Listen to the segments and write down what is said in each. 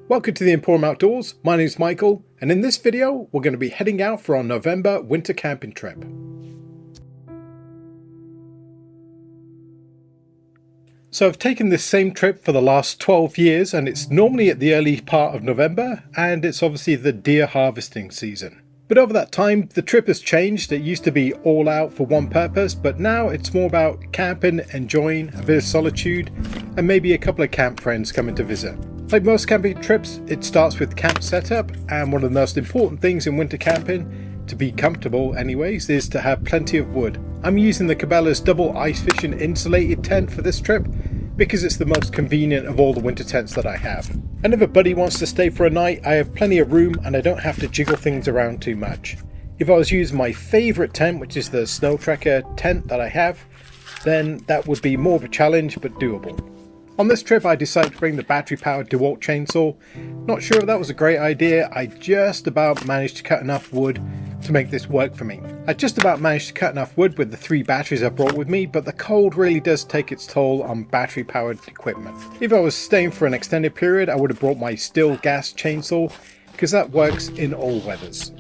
Welcome to the Emporium Outdoors. My name is Michael, and in this video we're going to be heading out for our November winter camping trip. So I've taken this same trip for the last 12 years, and it's normally at the early part of November, and it's obviously the deer harvesting season. But over that time, the trip has changed. It used to be all out for one purpose, but now it's more about camping, enjoying a bit of solitude, and maybe a couple of camp friends coming to visit. Like most camping trips, it starts with camp setup, and one of the most important things in winter camping, to be comfortable anyways, is to have plenty of wood. I'm using the Cabelas double ice fishing insulated tent for this trip because it's the most convenient of all the winter tents that I have. And if a buddy wants to stay for a night, I have plenty of room and I don't have to jiggle things around too much. If I was using my favourite tent, which is the Snow Tracker tent that I have, then that would be more of a challenge but doable. On this trip I decided to bring the battery powered DeWalt chainsaw. Not sure if that was a great idea. I just about managed to cut enough wood to make this work for me. I just about managed to cut enough wood with the 3 batteries I brought with me, but the cold really does take its toll on battery powered equipment. If I was staying for an extended period, I would have brought my still gas chainsaw because that works in all weathers.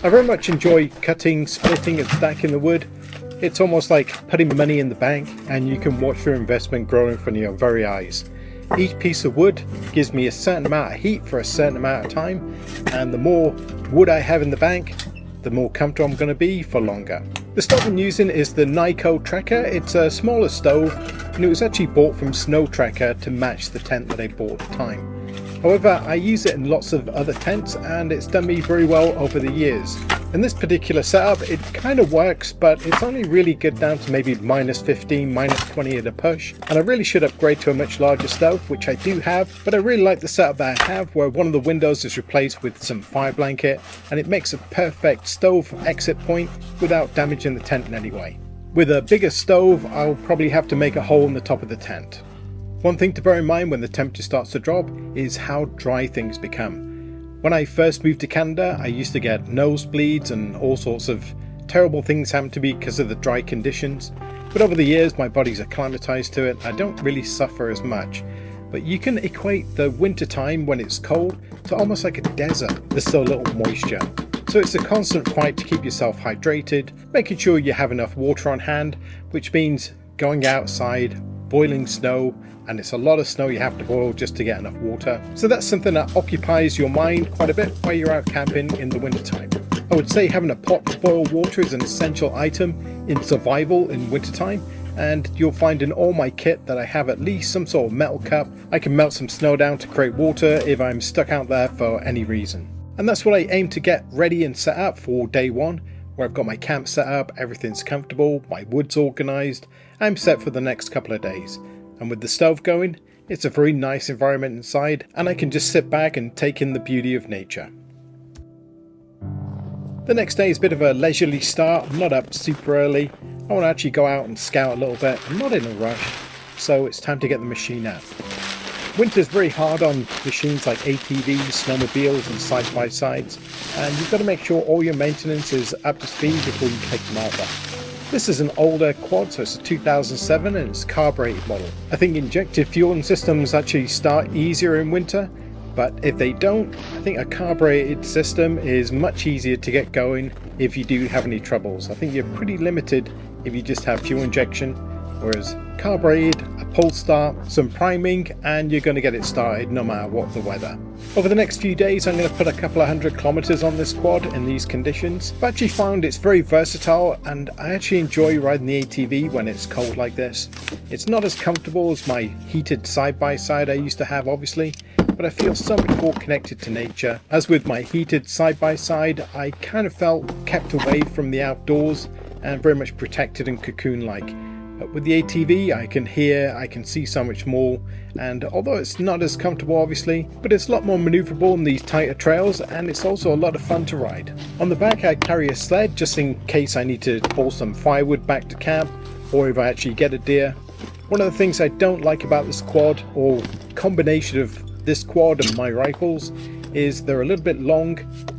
I very much enjoy cutting, splitting and stacking the wood. It's almost like putting money in the bank, and you can watch your investment grow in front of your very eyes. Each piece of wood gives me a certain amount of heat for a certain amount of time, and the more wood I have in the bank, the more comfortable I'm going to be for longer. The stove I'm using is the Nyko Tracker. It's a smaller stove, and it was actually bought from Snow Tracker to match the tent that I bought at the time. However, I use it in lots of other tents, and it's done me very well over the years. In this particular setup, it kind of works, but it's only really good down to maybe minus 15, minus 20 at a push. And I really should upgrade to a much larger stove, which I do have, but I really like the setup that I have, where one of the windows is replaced with some fire blanket, and it makes a perfect stove exit point without damaging the tent in any way. With a bigger stove, I'll probably have to make a hole in the top of the tent. One thing to bear in mind when the temperature starts to drop is how dry things become. When I first moved to Canada, I used to get nosebleeds and all sorts of terrible things happen to me because of the dry conditions. But over the years, my body's acclimatized to it. I don't really suffer as much. But you can equate the winter time when it's cold to almost like a desert. There's so little moisture. So it's a constant fight to keep yourself hydrated, making sure you have enough water on hand, which means going outside, boiling snow, and it's a lot of snow you have to boil just to get enough water. So that's something that occupies your mind quite a bit while you're out camping in the wintertime. I would say having a pot to boil water is an essential item in survival in wintertime, and you'll find in all my kit that I have at least some sort of metal cup. I can melt some snow down to create water if I'm stuck out there for any reason. And that's what I aim to get ready and set up for day one, where I've got my camp set up, everything's comfortable, my wood's organised, I'm set for the next couple of days. And with the stove going, it's a very nice environment inside, and I can just sit back and take in the beauty of nature. The next day is a bit of a leisurely start. I'm not up super early. I want to actually go out and scout a little bit. I'm not in a rush, so it's time to get the machine out. Winter's very hard on machines like ATVs, snowmobiles and side-by-sides, and you've got to make sure all your maintenance is up to speed before you take them out there. This is an older quad, so it's a 2007 and it's a carbureted model. I think injected fueling systems actually start easier in winter, but if they don't, I think a carbureted system is much easier to get going if you do have any troubles. I think you're pretty limited if you just have fuel injection, whereas carbureted, a pull start, some priming, and you're going to get it started no matter what the weather. Over the next few days I'm going to put a couple of 100 kilometers on this quad in these conditions. I've actually found it's very versatile, and I actually enjoy riding the ATV when it's cold like this. It's not as comfortable as my heated side-by-side I used to have obviously, but I feel so much more connected to nature. As with my heated side-by-side, I kind of felt kept away from the outdoors and very much protected and cocoon-like. But with the ATV, I can hear, I can see so much more, and although it's not as comfortable obviously, but it's a lot more maneuverable in these tighter trails, and it's also a lot of fun to ride. On the back I carry a sled just in case I need to haul some firewood back to camp, or if I actually get a deer. One of the things I don't like about this quad, or combination of this quad and my rifles, is they're a little bit long.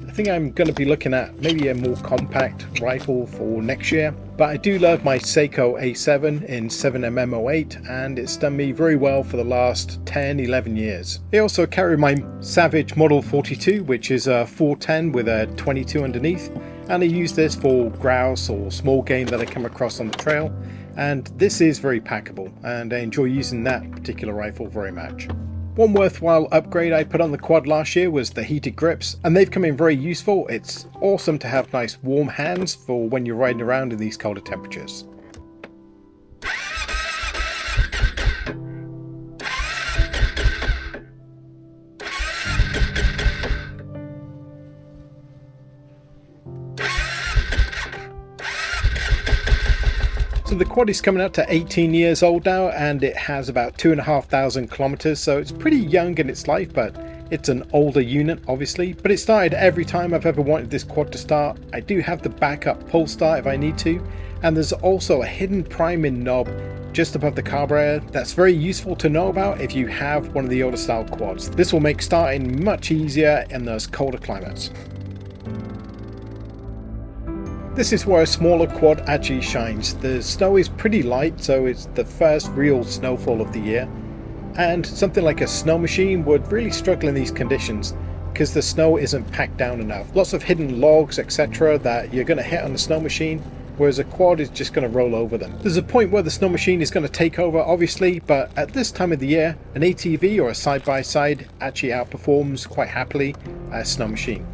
The think I'm going to be looking at maybe a more compact rifle for next year. But I do love my Seiko A7 in 7mm08, and it's done me very well for the last 10-11 years. I also carry my Savage Model 42, which is a 410 with a 22 underneath, and I use this for grouse or small game that I come across on the trail. And this is very packable, and I enjoy using that particular rifle very much. One worthwhile upgrade I put on the quad last year was the heated grips, and they've come in very useful. It's awesome to have nice warm hands for when you're riding around in these colder temperatures. So the quad is coming up to 18 years old now, and it has about 2,500 kilometers, so it's pretty young in its life, but it's an older unit obviously. But it started every time I've ever wanted this quad to start. I do have the backup pull start if I need to, and there's also a hidden priming knob just above the carburetor that's very useful to know about if you have one of the older style quads. This will make starting much easier in those colder climates. This is where a smaller quad actually shines. The snow is pretty light, so it's the first real snowfall of the year, and something like a snow machine would really struggle in these conditions because the snow isn't packed down enough. Lots of hidden logs, etc. that you're going to hit on the snow machine, whereas a quad is just going to roll over them. There's a point where the snow machine is going to take over obviously, but at this time of the year an ATV or a side-by-side actually outperforms quite happily a snow machine.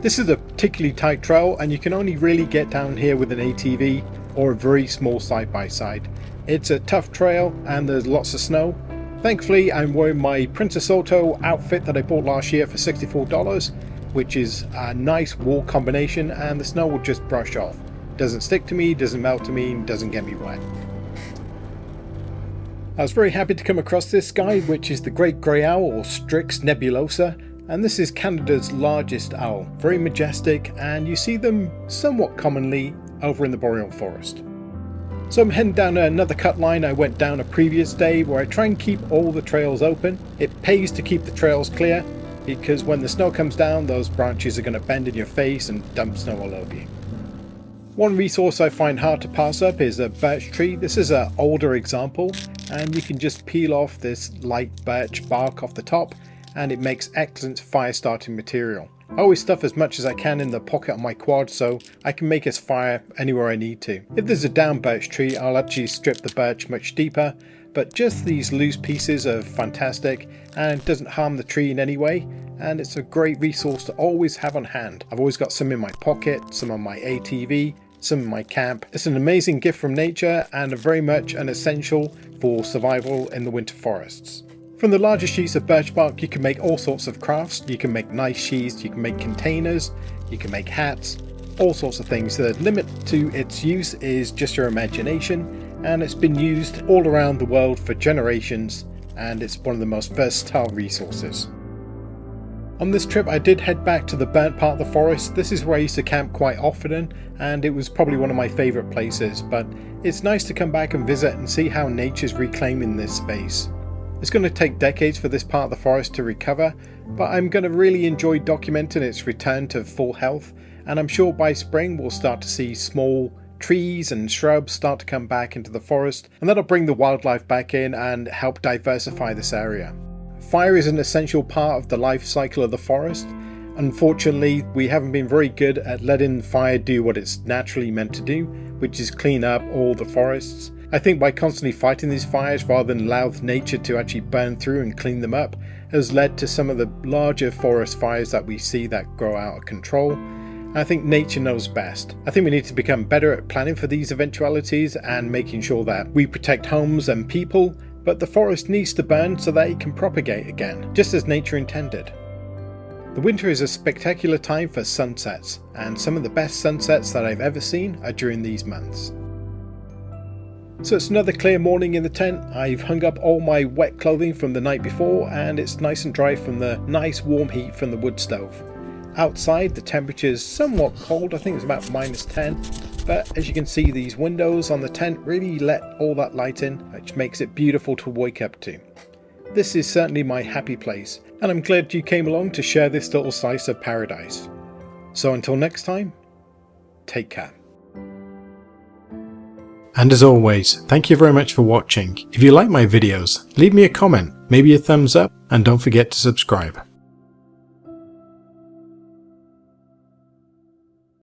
This is a particularly tight trail, and you can only really get down here with an ATV or a very small side-by-side. It's a tough trail and there's lots of snow. Thankfully I'm wearing my Princess Auto outfit that I bought last year for $64, which is a nice wool combination, and the snow will just brush off. Doesn't stick to me, doesn't melt to me, doesn't get me wet. I was very happy to come across this guy, which is the Great Grey Owl or Strix nebulosa. And this is Canada's largest owl, very majestic, and you see them somewhat commonly over in the Boreal forest. So I'm heading down another cut line I went down a previous day where I try and keep all the trails open. It pays to keep the trails clear because when the snow comes down, those branches are going to bend in your face and dump snow all over you. One resource I find hard to pass up is a birch tree. This is an older example, and you can just peel off this light birch bark off the top, and it makes excellent fire starting material. I always stuff as much as I can in the pocket on my quad so I can make us fire anywhere I need to. If there's a down birch tree, I'll actually strip the birch much deeper, but just these loose pieces are fantastic and it doesn't harm the tree in any way, and it's a great resource to always have on hand. I've always got some in my pocket, some on my ATV, some in my camp. It's an amazing gift from nature and very much an essential for survival in the winter forests. From the larger sheets of birch bark you can make all sorts of crafts. You can make nice sheets, you can make containers, you can make hats, all sorts of things. The limit to its use is just your imagination, and it's been used all around the world for generations, and it's one of the most versatile resources. On this trip I did head back to the burnt part of the forest. This is where I used to camp quite often, and it was probably one of my favourite places, but it's nice to come back and visit and see how nature's reclaiming this space. It's going to take decades for this part of the forest to recover, but I'm going to really enjoy documenting its return to full health, and I'm sure by spring we'll start to see small trees and shrubs start to come back into the forest, and that'll bring the wildlife back in and help diversify this area. Fire is an essential part of the life cycle of the forest. Unfortunately, we haven't been very good at letting fire do what it's naturally meant to do, which is clean up all the forests. I think by constantly fighting these fires rather than allow nature to actually burn through and clean them up has led to some of the larger forest fires that we see that grow out of control. I think nature knows best. I think we need to become better at planning for these eventualities and making sure that we protect homes and people, but the forest needs to burn so that it can propagate again, just as nature intended. The winter is a spectacular time for sunsets, and some of the best sunsets that I've ever seen are during these months. So it's another clear morning in the tent. I've hung up all my wet clothing from the night before, and it's nice and dry from the nice warm heat from the wood stove. Outside the temperature is somewhat cold, I think it's about -10, but as you can see these windows on the tent really let all that light in, which makes it beautiful to wake up to. This is certainly my happy place, and I'm glad you came along to share this little slice of paradise. So until next time, take care. And as always, thank you very much for watching. If you like my videos, leave me a comment, maybe a thumbs up, and don't forget to subscribe.